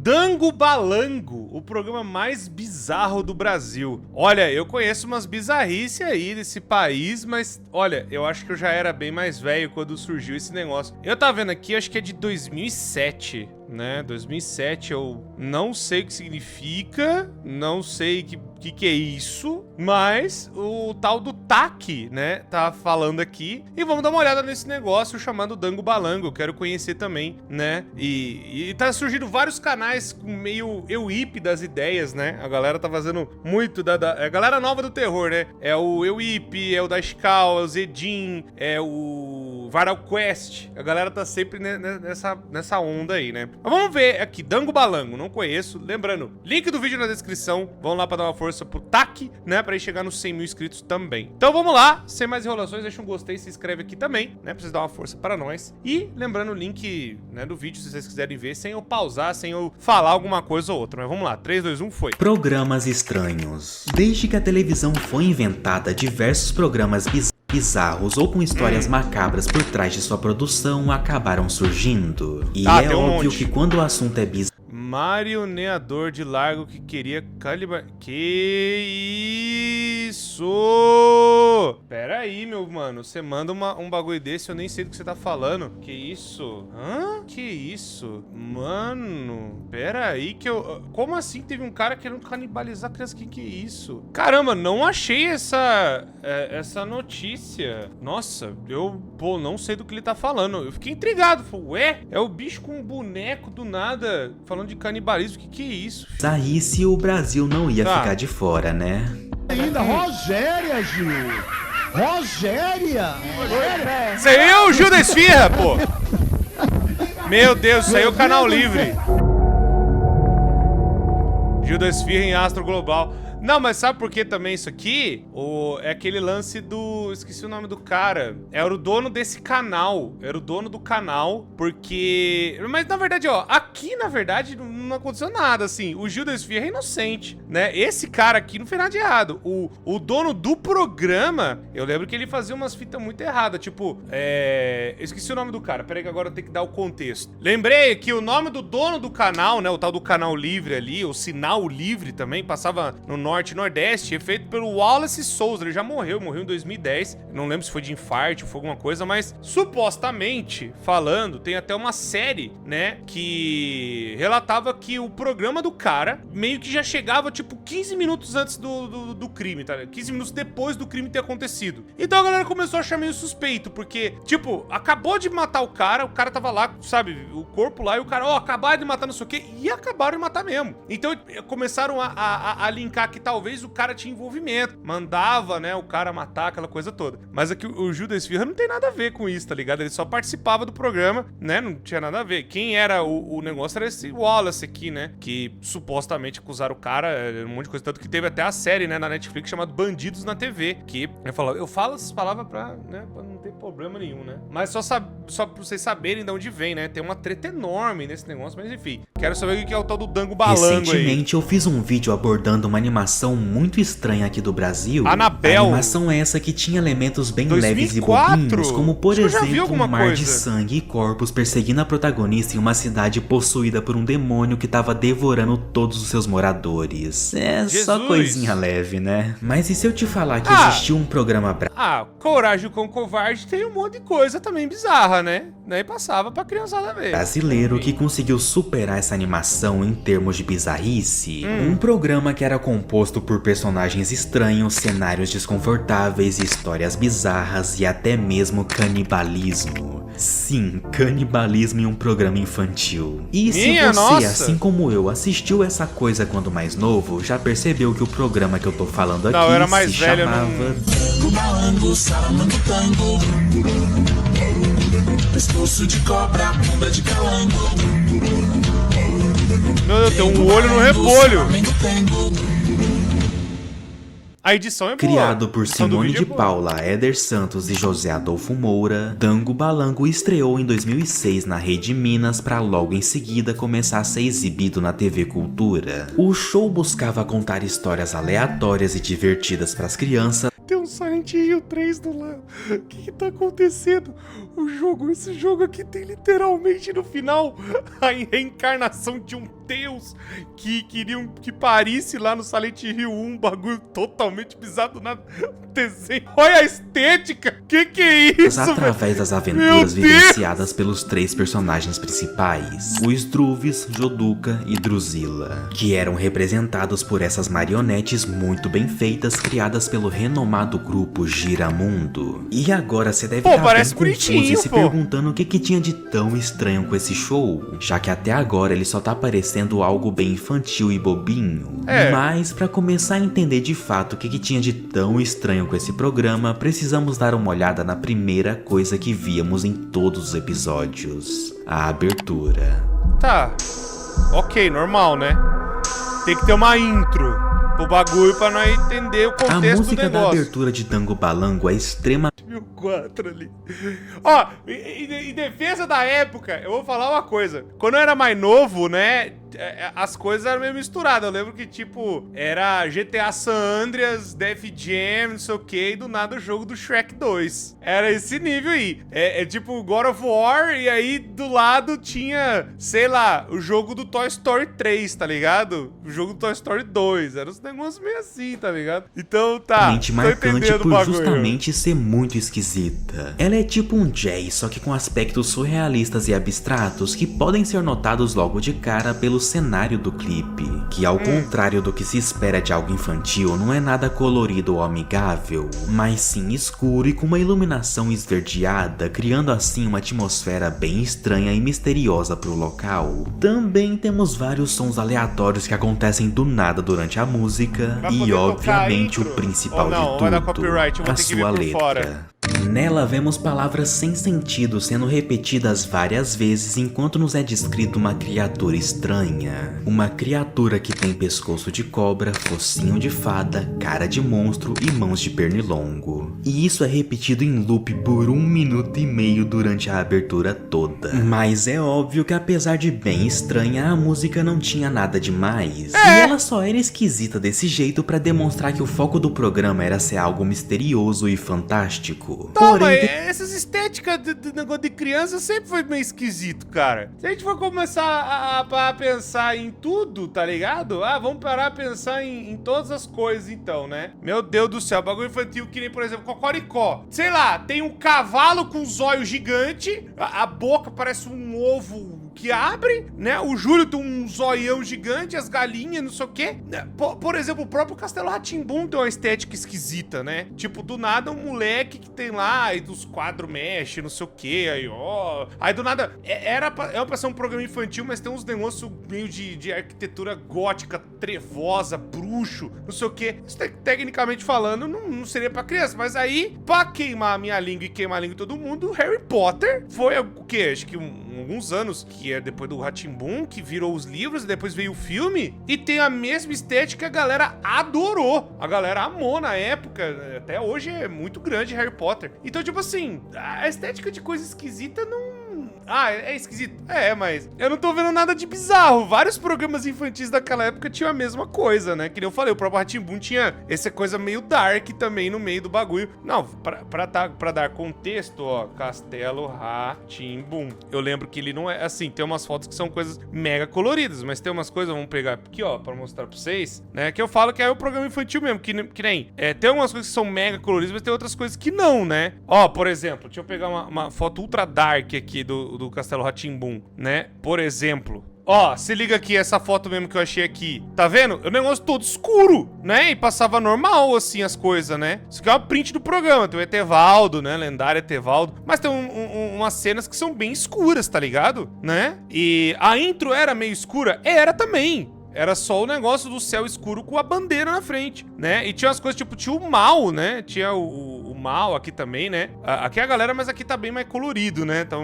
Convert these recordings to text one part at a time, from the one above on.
Dango Balango, o programa mais bizarro do Brasil. Olha, eu conheço umas bizarrices aí desse país, mas olha, eu acho que eu já era bem mais velho quando surgiu esse negócio. Eu tava vendo aqui, acho que é de 2007, né? 2007, eu não sei o que significa, não sei o que é isso, mas o tal do TAC, né, tá falando aqui. E vamos dar uma olhada nesse negócio chamado Dango Balango, eu quero conhecer também, né? E tá surgindo vários canais com meio EUIP das ideias, né? A galera tá fazendo muito a galera nova do terror, né? É o EUIP, é o Dashkal, é o Zedin, é o Viral Quest. A galera tá sempre nessa onda aí, né? Mas vamos ver aqui, Dango Balango, não conheço. Lembrando, link do vídeo na descrição, vão lá pra dar uma força pro TAC, né, pra ir chegar nos 100 mil inscritos também. Então vamos lá, sem mais enrolações, deixa um gostei, se inscreve aqui também, né, pra vocês dar uma força para nós. E lembrando o link, né, do vídeo, se vocês quiserem ver, sem eu pausar, sem eu falar alguma coisa ou outra. Mas vamos lá, 3, 2, 1, foi. Programas estranhos. Desde que a televisão foi inventada, diversos programas bizarros ou com histórias macabras por trás de sua produção acabaram surgindo. E é óbvio que quando o assunto é bizarro, marioneador de largo que queria calibrar... Que isso? Pera aí, meu mano. Você manda um bagulho desse, eu nem sei do que você tá falando. Que isso? Hã? Que isso? Mano, pera aí que eu... Como assim teve um cara querendo canibalizar a criança? Que é isso? Caramba, não achei essa notícia. Nossa, pô, não sei do que ele tá falando. Eu fiquei intrigado. Falei, ué? É o bicho com um boneco do nada falando de canibalismo, que é isso? Aí se o Brasil não ia ficar de fora, né? Ainda, Rogéria, Gil! Rogéria! Isso aí é o Gil da Esfirra, pô! Meu Deus, isso aí é o Canal Livre. Gil da Esfirra em Astro Global. Não, mas sabe por que também isso aqui? É aquele lance do... Esqueci o nome do cara. Era o dono desse canal. Era o dono do canal, porque... Mas, na verdade, ó, aqui, na verdade, não aconteceu nada, assim. O Gil da Esfirra é inocente, né? Esse cara aqui não fez nada de errado. O dono do programa, eu lembro que ele fazia umas fitas muito erradas, tipo... Eu esqueci o nome do cara. Peraí que agora eu tenho que dar o contexto. Lembrei que o nome do dono do canal, né? O tal do Canal Livre ali, o Sinal Livre também, passava no Norte e Nordeste, é feito pelo Wallace Souza. Ele já morreu em 2010. Não lembro se foi de infarto ou foi alguma coisa, mas supostamente falando, tem até uma série, né, que relatava que o programa do cara meio que já chegava, tipo, 15 minutos antes do crime, tá? 15 minutos depois do crime ter acontecido. Então a galera começou a achar meio suspeito, porque, tipo, acabou de matar o cara tava lá, sabe, o corpo lá, e o cara, acabaram de matar não sei o quê, e acabaram de matar mesmo. Então começaram a linkar que talvez o cara tinha envolvimento, mandava, né, o cara matar, aquela coisa toda. Mas aqui o Gil da Esfirra não tem nada a ver com isso, tá ligado? Ele só participava do programa, né, não tinha nada a ver. Quem era o negócio era esse Wallace aqui, né, que supostamente acusaram o cara, um monte de coisa, tanto que teve até a série, né, na Netflix chamada Bandidos na TV, que eu falo essas palavras pra não ter problema nenhum, né. Mas só pra vocês saberem de onde vem, né, tem uma treta enorme nesse negócio, mas enfim. Quero saber o que é o tal do Dango Balango aí. Recentemente eu fiz um vídeo abordando uma animação muito estranha aqui do Brasil. Anabel. A animação é essa que tinha elementos bem 2004? leves e bobinhos, como por exemplo um mar de coisa. sangue e corpos perseguindo a protagonista em uma cidade possuída por um demônio que tava devorando todos os seus moradores. É Jesus. Só coisinha leve, né? Mas e se eu te falar que existiu um programa Coragem com Covarde tem um monte de coisa também bizarra, né? Daí passava pra criançada ver. Brasileiro que conseguiu superar essa animação em termos de bizarrice. Um programa que era composto por personagens estranhos, cenários desconfortáveis, histórias bizarras e até mesmo canibalismo. Sim, canibalismo em um programa infantil. E se você, assim como eu, assistiu essa coisa quando mais novo, já percebeu que o programa que eu tô falando aqui eu era mais se velho, chamava... Pescoço de cobra, bunda de calango. Meu Deus, tem um olho no repolho. A edição é boa. Criado por Simone de Paula, Éder Santos e José Adolfo Moura, Dango Balango estreou em 2006 na Rede Minas para logo em seguida começar a ser exibido na TV Cultura. O show buscava contar histórias aleatórias e divertidas para as crianças. Tem um Silent Hill 3 do lado. O que tá acontecendo? Esse jogo aqui tem literalmente no final a reencarnação de um Deus, que queriam que parisse lá no Silent Hill 1, um bagulho totalmente bizarro do nada. Desenho. Olha a estética! Que é isso, através das aventuras vivenciadas pelos 3 personagens principais, o Struvis, Joduka e Drusilla, que eram representados por essas marionetes muito bem feitas, criadas pelo renomado grupo Giramundo. E agora você deve estar bem confuso e se perguntando o que tinha de tão estranho com esse show, já que até agora ele só tá parecendo algo bem infantil e bobinho. Mas pra começar a entender de fato o que tinha de tão estranho com esse programa, precisamos dar uma olhada na primeira coisa que víamos em todos os episódios: a abertura. Tá, ok, normal, né? Tem que ter uma intro pro bagulho pra nós entender o contexto do negócio. A música da abertura de Dango Balango é extrema... 2004 ali. Ó, em defesa da época, eu vou falar uma coisa. Quando eu era mais novo, né, as coisas eram meio misturadas. Eu lembro que, tipo, era GTA San Andreas, Def Jam, não sei o que, e do nada o jogo do Shrek 2. Era esse nível aí. É tipo God of War, e aí do lado tinha, sei lá, o jogo do Toy Story 3, tá ligado? O jogo do Toy Story 2. Era uns negócios meio assim, tá ligado? Então tá. Marcante por justamente ser muito esquisita. Ela é tipo um jazz, só que com aspectos surrealistas e abstratos que podem ser notados logo de cara pelo cenário do clipe, que ao contrário do que se espera de algo infantil, não é nada colorido ou amigável, mas sim escuro e com uma iluminação esverdeada, criando assim uma atmosfera bem estranha e misteriosa pro local. Também temos vários sons aleatórios que acontecem do nada durante a música e obviamente o principal de tudo, a sua letra. Nela vemos palavras sem sentido sendo repetidas várias vezes enquanto nos é descrito uma criatura estranha. Uma criatura que tem pescoço de cobra, focinho de fada, cara de monstro e mãos de pernilongo. E isso é repetido em loop por 1 minuto e meio durante a abertura toda. Mas é óbvio que apesar de bem estranha, a música não tinha nada demais. E ela só era esquisita desse jeito pra demonstrar que o foco do programa era ser algo misterioso e fantástico. Tá, mas essas estéticas de negócio de criança sempre foi meio esquisito, cara. Se a gente for começar a pensar em tudo, tá ligado? Ah, vamos parar a pensar em todas as coisas então, né? Meu Deus do céu, bagulho infantil que nem, por exemplo, Cocoricó. Sei lá, tem um cavalo com um zóio gigante, a boca parece um ovo que abre, né? O Júlio tem um zoião gigante, as galinhas, não sei o quê. Por exemplo, o próprio Castelo Rá-Tim-Bum tem uma estética esquisita, né? Tipo, do nada um moleque que tem lá, e dos quadros mexe, não sei o quê, aí ó. Aí do nada, era pra ser um programa infantil, mas tem uns negócios meio de arquitetura gótica, trevosa, bruxo, não sei o quê. Isso, tecnicamente falando, não seria pra criança, mas aí, pra queimar a minha língua e queimar a língua de todo mundo, Harry Potter foi o quê? Acho que alguns anos, que é depois do Rá-Tim-Bum, que virou os livros, e depois veio o filme, e tem a mesma estética que a galera adorou. A galera amou na época, até hoje é muito grande Harry Potter. Então, tipo assim, a estética de coisa esquisita não... Ah, é esquisito? É, mas eu não tô vendo nada de bizarro. Vários programas infantis daquela época tinham a mesma coisa, né? Que nem eu falei, o próprio Rá-Tim-Bum tinha essa coisa meio dark também no meio do bagulho. Não, pra dar contexto, ó, Castelo Rá-Tim-Bum. Eu lembro que ele não é assim, tem umas fotos que são coisas mega coloridas, mas tem umas coisas, vamos pegar aqui, ó, pra mostrar pra vocês, né? Que eu falo que é o programa infantil mesmo, que nem, tem algumas coisas que são mega coloridas, mas tem outras coisas que não, né? Ó, por exemplo, deixa eu pegar uma foto ultra dark aqui do Castelo Rá-Tim-Bum, né? Por exemplo, ó, se liga aqui, essa foto mesmo que eu achei aqui. Tá vendo? O negócio todo escuro, né? E passava normal, assim, as coisas, né? Isso aqui é uma print do programa. Tem o Etevaldo, né? Lendário Etevaldo. Mas tem umas cenas que são bem escuras, tá ligado? Né? E a intro era meio escura? Era também. Era só o negócio do céu escuro com a bandeira na frente, né? E tinha umas coisas, tipo, tinha o mal, né? Tinha o mal aqui também, né? Aqui é a galera, mas aqui tá bem mais colorido, né? Então,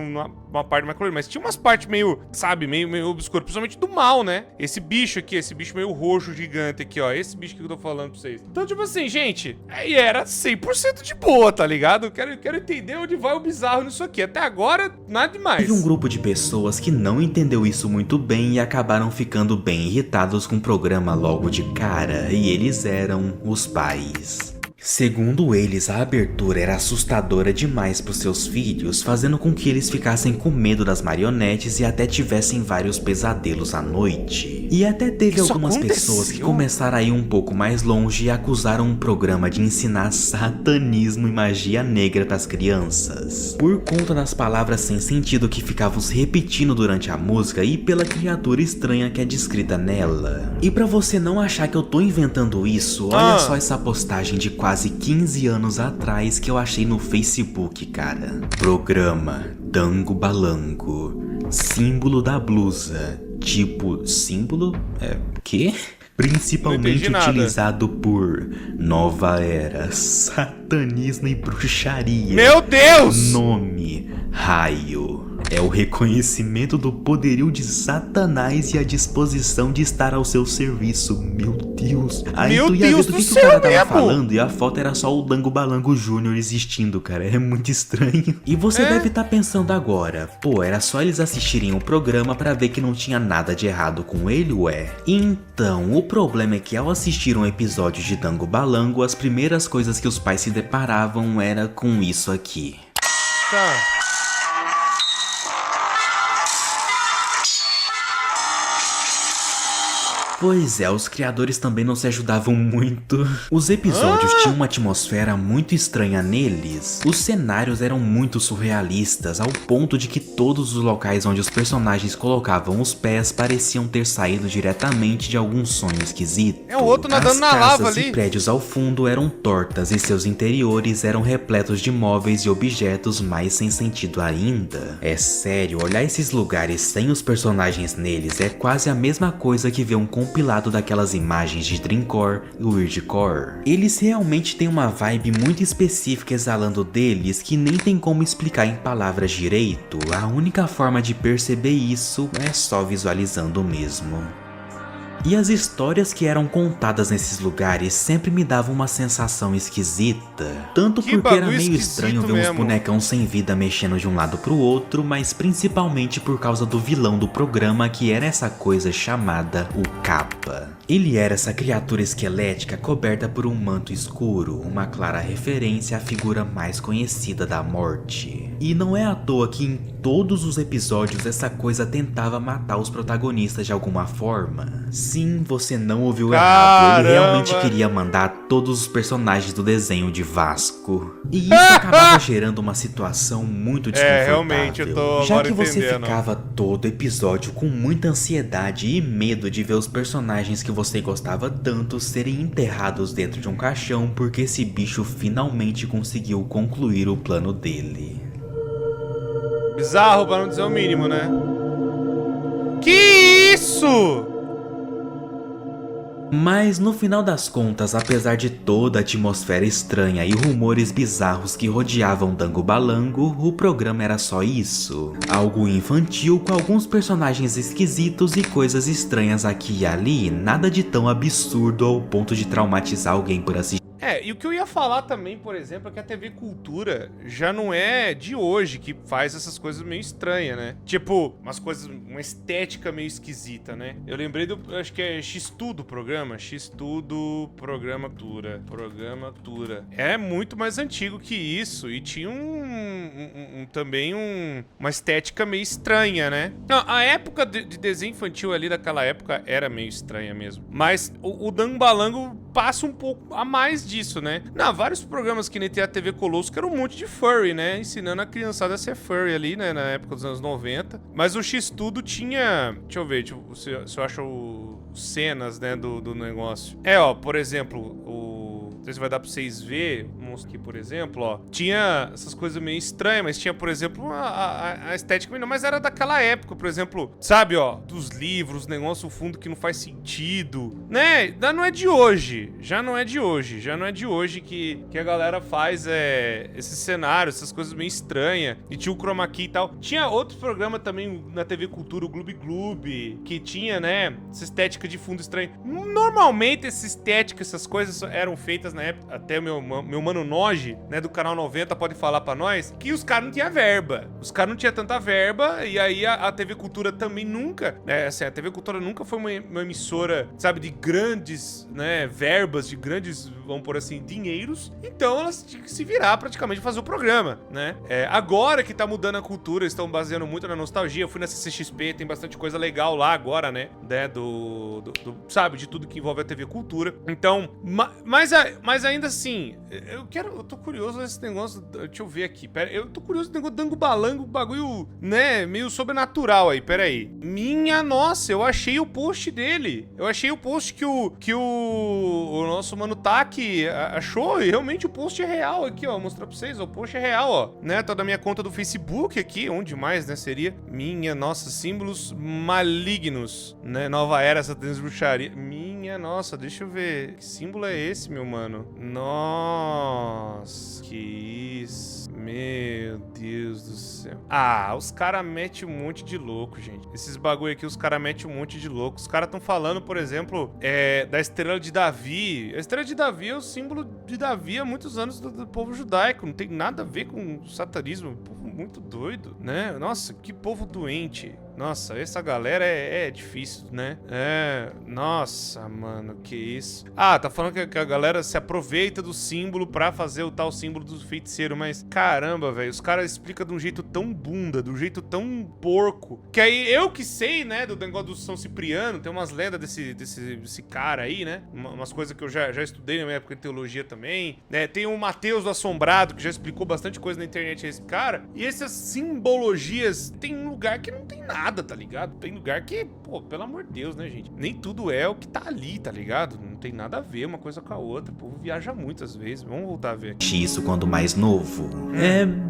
uma parte mais colorida. Mas tinha umas partes meio, sabe, meio obscuras. Principalmente do mal, né? Esse bicho aqui, esse bicho meio roxo gigante aqui, ó. Esse bicho que eu tô falando pra vocês. Então, tipo assim, gente, aí era 100% de boa, tá ligado? Quero entender onde vai o bizarro nisso aqui. Até agora, nada demais. Teve um grupo de pessoas que não entendeu isso muito bem e acabaram ficando bem irritados com o programa logo de cara, e eles eram os pais. Segundo eles, a abertura era assustadora demais para os seus filhos, fazendo com que eles ficassem com medo das marionetes e até tivessem vários pesadelos à noite. E até teve Isso algumas pessoas que começaram a ir um pouco mais longe e acusaram um programa de ensinar satanismo e magia negra para as crianças, por conta das palavras sem sentido que ficavam se repetindo durante a música e pela criatura estranha que é descrita nela. E para você não achar que eu tô inventando isso, olha só essa postagem de quase 15 anos atrás que eu achei no Facebook, cara. Programa Dango Balango. Símbolo da blusa. Tipo, símbolo? Quê? Principalmente utilizado por Nova Era, satanismo e bruxaria. Meu Deus! Nome, raio. É o reconhecimento do poderio de Satanás e a disposição de estar ao seu serviço. Meu Deus. Aí Meu tu ia Deus ver do do que o céu cara tava mesmo. falando e a foto era só o Dango Balango Júnior existindo, cara. É muito estranho. E você deve estar pensando agora, pô, era só eles assistirem o programa pra ver que não tinha nada de errado com ele, ué? Então, o problema é que ao assistir um episódio de Dango Balango, as primeiras coisas que os pais se deparavam era com isso aqui. Tá. Pois é, os criadores também não se ajudavam muito. Os episódios tinham uma atmosfera muito estranha neles. Os cenários eram muito surrealistas, ao ponto de que todos os locais onde os personagens colocavam os pés pareciam ter saído diretamente de algum sonho esquisito. É o outro nadando na lava As casas ali. e prédios ao fundo eram tortas e seus interiores eram repletos de móveis e objetos mais sem sentido ainda. É sério, olhar esses lugares sem os personagens neles é quase a mesma coisa que ver um compilado daquelas imagens de Dreamcore e Weirdcore. Eles realmente têm uma vibe muito específica exalando deles que nem tem como explicar em palavras direito. A única forma de perceber isso é só visualizando mesmo. E as histórias que eram contadas nesses lugares sempre me davam uma sensação esquisita. Tanto Que porque era bagulho meio esquisito estranho ver uns mesmo. bonecão sem vida mexendo de um lado pro outro, mas principalmente por causa do vilão do programa, que era essa coisa chamada o Kappa. Ele era essa criatura esquelética coberta por um manto escuro, uma clara referência à figura mais conhecida da morte. E não é à toa que em todos os episódios essa coisa tentava matar os protagonistas de alguma forma. Sim, você não ouviu errado, ele realmente queria mandar todos os personagens do desenho de Vasco. E isso acabava gerando uma situação muito desconfortável. Realmente, eu tô já agora que você entendendo. ficava todo episódio com muita ansiedade e medo de ver os personagens que você gostava tanto serem enterrados dentro de um caixão porque esse bicho finalmente conseguiu concluir o plano dele. Bizarro, pra não dizer o mínimo, né? Que isso? Mas no final das contas, apesar de toda a atmosfera estranha e rumores bizarros que rodeavam Dango Balango, o programa era só isso. Algo infantil com alguns personagens esquisitos e coisas estranhas aqui e ali, nada de tão absurdo ao ponto de traumatizar alguém por assistir. E o que eu ia falar também, por exemplo, é que a TV Cultura já não é de hoje que faz essas coisas meio estranhas, né? Tipo, uma estética meio esquisita, né? Eu lembrei acho que é X-Tudo o programa, X-Tudo Programa Tura. É muito mais antigo que isso e tinha também uma estética meio estranha, né? Não, a época de desenho infantil ali daquela época era meio estranha mesmo. Mas o Dango Balango passa um pouco a mais disso, né? Não, vários programas que nem tem a TV Colosso que era um monte de furry, né? Ensinando a criançada a ser furry ali, né? Na época dos anos 90. Mas o X-Tudo tinha... Deixa eu ver, se eu acho cenas, né, do negócio. Ó, por exemplo, não sei se vai dar pra vocês verem, aqui, por exemplo, ó. Tinha essas coisas meio estranhas, mas tinha, por exemplo, a estética, mas era daquela época, por exemplo, sabe, ó, dos livros, negócio, o fundo que não faz sentido, né? Não é de hoje, já não é de hoje que a galera faz esses cenários, essas coisas meio estranhas, e tinha o Chroma Key e tal. Tinha outro programa também na TV Cultura, o Gloob Gloob, que tinha, né, essa estética de fundo estranho. Normalmente essa estética, essas coisas eram feitas na época, até o meu mano Noji, né, do canal 90 pode falar pra nós, que os caras não tinham verba. Os caras não tinham tanta verba, e aí a TV Cultura também nunca, né, assim, a TV Cultura nunca foi uma emissora, sabe, de grandes, né, verbas, de grandes, vamos por assim, dinheiros. Então elas tinham que se virar praticamente fazer o programa, né? Agora que tá mudando a cultura, estão baseando muito na nostalgia. Eu fui na CCXP, tem bastante coisa legal lá agora, né? Sabe, de tudo que envolve a TV Cultura. Então, mas ainda assim, eu tô curioso nesse negócio, deixa eu ver aqui, pera, eu tô curioso nesse negócio do Dango Balango, bagulho, né, meio sobrenatural aí, pera aí. Minha nossa, eu achei o post dele. Eu achei o post que o nosso mano Taki achou, e realmente o post é real aqui, ó, vou mostrar pra vocês, ó, o post é real, ó, né, tá da minha conta do Facebook aqui, onde mais, né, seria, minha nossa, símbolos malignos, né, nova era, Satanás bruxaria, minha nossa, deixa eu ver, que símbolo é esse, meu mano? Nossa, que isso, meu Deus do céu. Ah, os caras metem um monte de louco, gente, esses bagulho aqui, os caras metem um monte de louco, os caras tão falando, por exemplo, da estrela de Davi. A estrela de Davi é o símbolo de Davi há muitos anos do povo judaico, não tem nada a ver com o satanismo, povo muito doido, né? Nossa, que povo doente. Nossa, essa galera é difícil, né? Nossa, mano, que isso. Ah, tá falando que a galera se aproveita do símbolo pra fazer o tal símbolo do feiticeiro, mas caramba, velho, os caras explicam de um jeito tão bunda, de um jeito tão porco, que aí eu que sei, né, do negócio do São Cipriano, tem umas lendas desse cara aí, né? Umas coisas que eu já estudei na minha época de teologia também, né? Tem o Mateus do Assombrado, que já explicou bastante coisa na internet a esse cara, e essas simbologias, tem um lugar que não tem nada, tá ligado? Tem lugar que, pô, pelo amor de Deus, né, gente? Nem tudo é o que tá ali, tá ligado? Não tem nada a ver uma coisa com a outra. O povo viaja muitas vezes. Vamos voltar a ver aqui. Isso quando mais novo.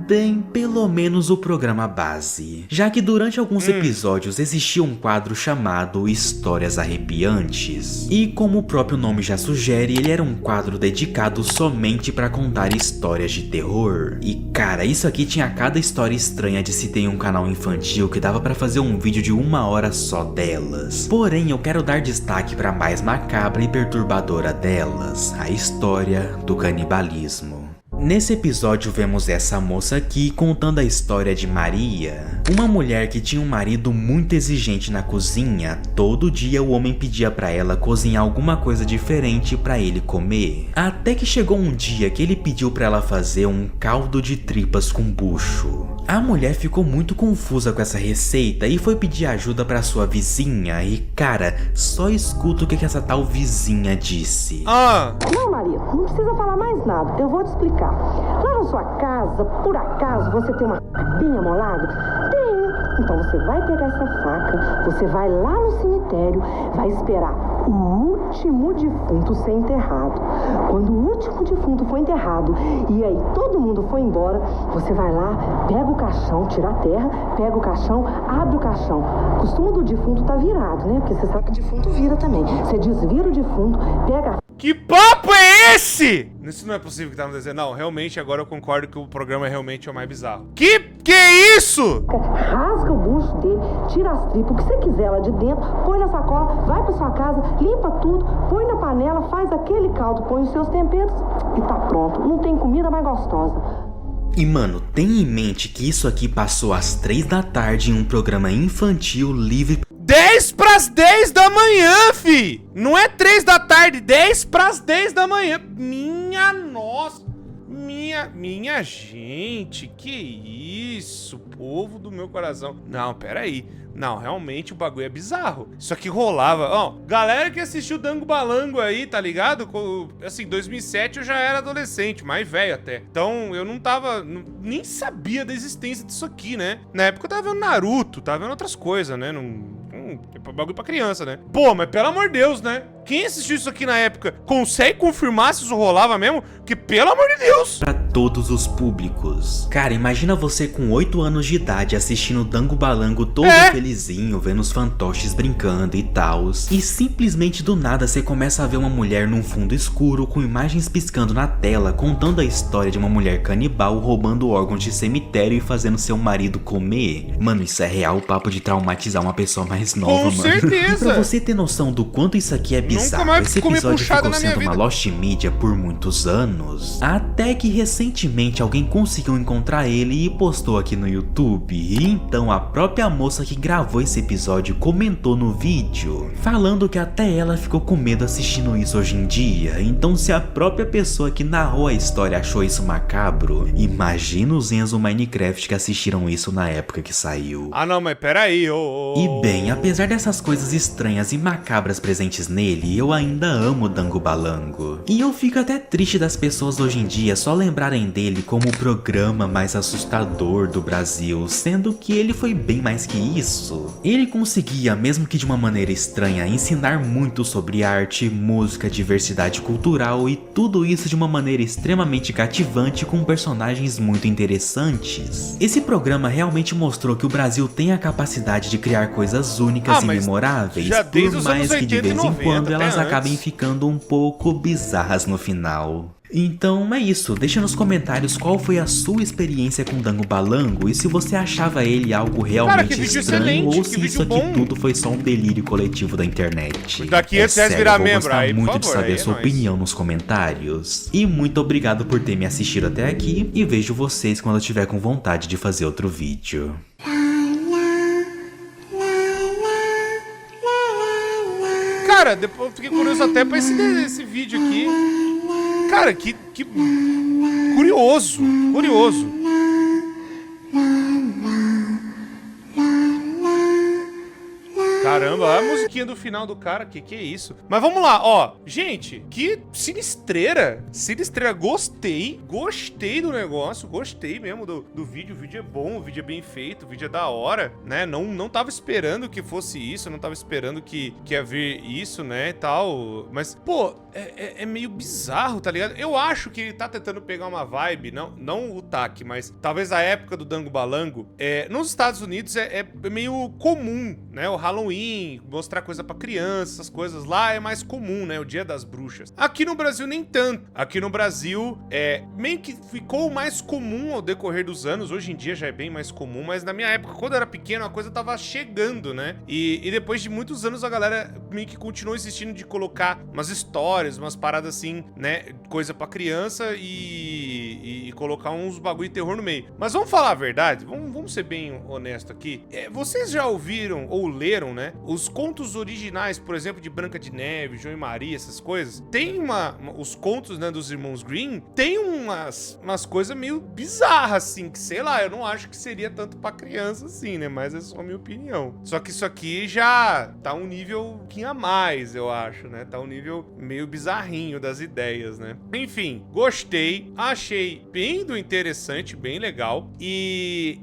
Bem, pelo menos o programa base. Já que durante alguns episódios existia um quadro chamado Histórias Arrepiantes. E como o próprio nome já sugere, ele era um quadro dedicado somente pra contar histórias de terror. E cara, isso aqui tinha cada história estranha de se ter em um canal infantil que dava pra fazer um vídeo de 1 hora só delas. Porém, eu quero dar destaque pra mais macabra e perturbadora delas, a história do canibalismo. Nesse episódio vemos essa moça aqui contando a história de Maria, uma mulher que tinha um marido muito exigente na cozinha. Todo dia o homem pedia pra ela cozinhar alguma coisa diferente pra ele comer. Até que chegou um dia que ele pediu pra ela fazer um caldo de tripas com bucho. A mulher ficou muito confusa com essa receita e foi pedir ajuda pra sua vizinha e, cara, só escuta o que essa tal vizinha disse. Não, Maria, não precisa falar mais nada, eu vou te explicar. Lá na sua casa, por acaso, você tem uma faca bem amolada? Tenho. Então você vai pegar essa faca, você vai lá no cemitério, vai esperar o último defunto ser enterrado. Quando o último defunto for enterrado e aí todo mundo for embora, você vai lá, pega o caixão, tira a terra, pega o caixão, abre o caixão. O costume do defunto tá virado, né? Porque você sabe que defunto vira também. Você desvira o defunto, pega a... Que papo é esse? Isso não é possível que tá no desenho. Não, realmente, agora eu concordo que o programa realmente é o mais bizarro. Que é isso? Rasga o bucho dele, tira as tripas, o que você quiser lá de dentro, põe na sacola, vai pra sua casa, limpa tudo, põe na panela, faz aquele caldo, põe os seus temperos e tá pronto. Não tem comida mais gostosa. E mano, tenha em mente que isso aqui passou às 3 da tarde em um programa infantil livre... 10 pras 10 da manhã, fi! Não é 3 da tarde, 10 pras 10 da manhã. Minha nossa! Minha gente, que isso? Povo do meu coração. Não, pera aí. Não, realmente o bagulho é bizarro. Isso aqui rolava. Ó, galera que assistiu Dango Balango aí, tá ligado? Assim, 2007 eu já era adolescente, mais velho até. Então eu não tava... nem sabia da existência disso aqui, né? Na época eu tava vendo Naruto, tava vendo outras coisas, né? Bagulho pra criança, né? Pô, mas pelo amor de Deus, né? Quem assistiu isso aqui na época consegue confirmar se isso rolava mesmo? Porque pelo amor de Deus! Pra todos os públicos. Cara, imagina você com 8 anos de idade assistindo Dango Balango todo felizinho, vendo os fantoches brincando e tals. E simplesmente do nada você começa a ver uma mulher num fundo escuro com imagens piscando na tela, contando a história de uma mulher canibal roubando órgãos de cemitério e fazendo seu marido comer. Mano, isso é real papo de traumatizar uma pessoa mais nova, Com mano. certeza. E pra você ter noção do quanto isso aqui é bizarro, mais esse comi episódio puxada ficou na minha sendo uma vida. lost media por muitos anos, até que recentemente alguém conseguiu encontrar ele e postou aqui no YouTube. E então a própria moça que gravou esse episódio comentou no vídeo, falando que até ela ficou com medo assistindo isso hoje em dia. Então se a própria pessoa que narrou a história achou isso macabro, imagina os Enzo Minecraft que assistiram isso na época que saiu. Ah não, mas peraí, E bem, apesar dessas coisas estranhas e macabras presentes nele, eu ainda amo Dango Balango. E eu fico até triste das pessoas hoje em dia só lembrarem dele como o programa mais assustador do Brasil, sendo que ele foi bem mais que isso. Ele conseguia, mesmo que de uma maneira estranha, ensinar muito sobre arte, música, diversidade cultural e tudo isso de uma maneira extremamente cativante com personagens muito interessantes. Esse programa realmente mostrou que o Brasil tem a capacidade de criar coisas únicas e mas memoráveis, já desde por os mais anos que de 80 e vez em 90, quando elas até acabem antes. ficando um pouco bizarras no final. Então é isso, deixa nos comentários qual foi a sua experiência com Dango Balango e se você achava ele algo realmente que vídeo estranho excelente, ou que se vídeo isso aqui bom. tudo foi só um delírio coletivo da internet. Daqui a 500 sério, virar eu vou membro, gostar aí, por muito de favor, saber aí a é sua nóis. opinião nos comentários. E muito obrigado por ter me assistido até aqui e vejo vocês quando eu tiver com vontade de fazer outro vídeo. Cara, depois eu fiquei curioso até pra esse vídeo aqui. Cara, que curioso. Caramba, a musiquinha do final do cara, que é isso? Mas vamos lá, ó. Gente, que sinistreira. Gostei do negócio, gostei mesmo do vídeo. O vídeo é bom, o vídeo é bem feito, o vídeo é da hora, né? Não tava esperando que fosse isso, não tava esperando que ia ver isso, né, e tal. Mas, pô, é meio bizarro, tá ligado? Eu acho que ele tá tentando pegar uma vibe, não o TAC, mas talvez a época do Dango Balango. Nos Estados Unidos é meio comum, né? O Halloween, mostrar coisa pra criança, essas coisas lá é mais comum, né? O Dia das Bruxas. Aqui no Brasil nem tanto. Aqui no Brasil meio que ficou mais comum ao decorrer dos anos. Hoje em dia já é bem mais comum, mas na minha época, quando eu era pequeno, a coisa tava chegando, né? E depois de muitos anos a galera meio que continuou insistindo de colocar umas histórias, umas paradas assim, né? Coisa pra criança e colocar uns bagulho de terror no meio. Mas vamos falar a verdade, vamos ser bem honesto aqui. Vocês já ouviram ou leram, né? Os contos originais, por exemplo, de Branca de Neve, João e Maria, essas coisas. Tem os contos, né, dos irmãos Grimm, tem umas coisas meio bizarras, assim, que sei lá, eu não acho que seria tanto pra criança assim, né? Mas é só a minha opinião. Só que isso aqui já tá um nível a mais, eu acho, né? Tá um nível meio bizarrinho das ideias, né? Enfim, gostei, achei bem interessante, bem legal. E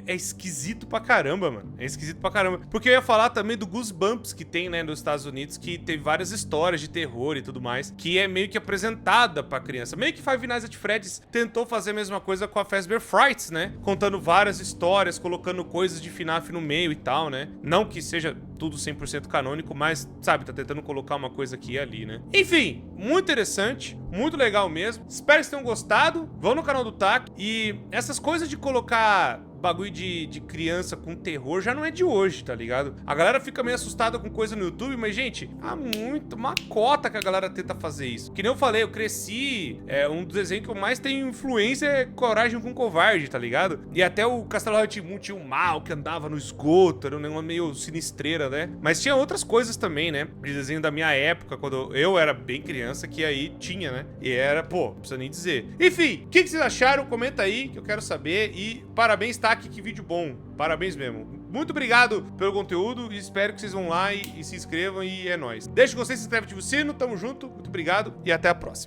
é esquisito pra caramba, mano. É esquisito pra caramba. Porque eu ia falar também do Goosebumps que tem, né, nos Estados Unidos, que teve várias histórias de terror e tudo mais, que é meio que apresentada pra criança. Meio que Five Nights at Freddy's tentou fazer a mesma coisa com a Fazbear Frights, né? Contando várias histórias, colocando coisas de FNAF no meio e tal, né? Não que seja tudo 100% canônico, mas, sabe, tá tentando colocar uma coisa aqui e ali, né? Enfim, muito interessante, muito legal mesmo. Espero que vocês tenham gostado. Vão no canal do TAC. E essas coisas de colocar bagulho de criança com terror já não é de hoje, tá ligado? A galera fica meio assustada com coisa no YouTube, mas, gente, há uma cota que a galera tenta fazer isso. Que nem eu falei, eu cresci, um dos desenhos que eu mais tenho influência é Coragem com Covarde, tá ligado? E até o Castelo Rá-Tim-Bum tinha um mal que andava no esgoto, era um negócio meio sinistreira, né? Mas tinha outras coisas também, né? De desenho da minha época, quando eu era bem criança, que aí tinha, né? E era, pô, não precisa nem dizer. Enfim, o que vocês acharam? Comenta aí, que eu quero saber. E parabéns, TAC, que vídeo bom. Parabéns mesmo. Muito obrigado pelo conteúdo e espero que vocês vão lá e se inscrevam e é nóis. Deixa o gostei, se inscreve, ativa o sino, tamo junto, muito obrigado e até a próxima.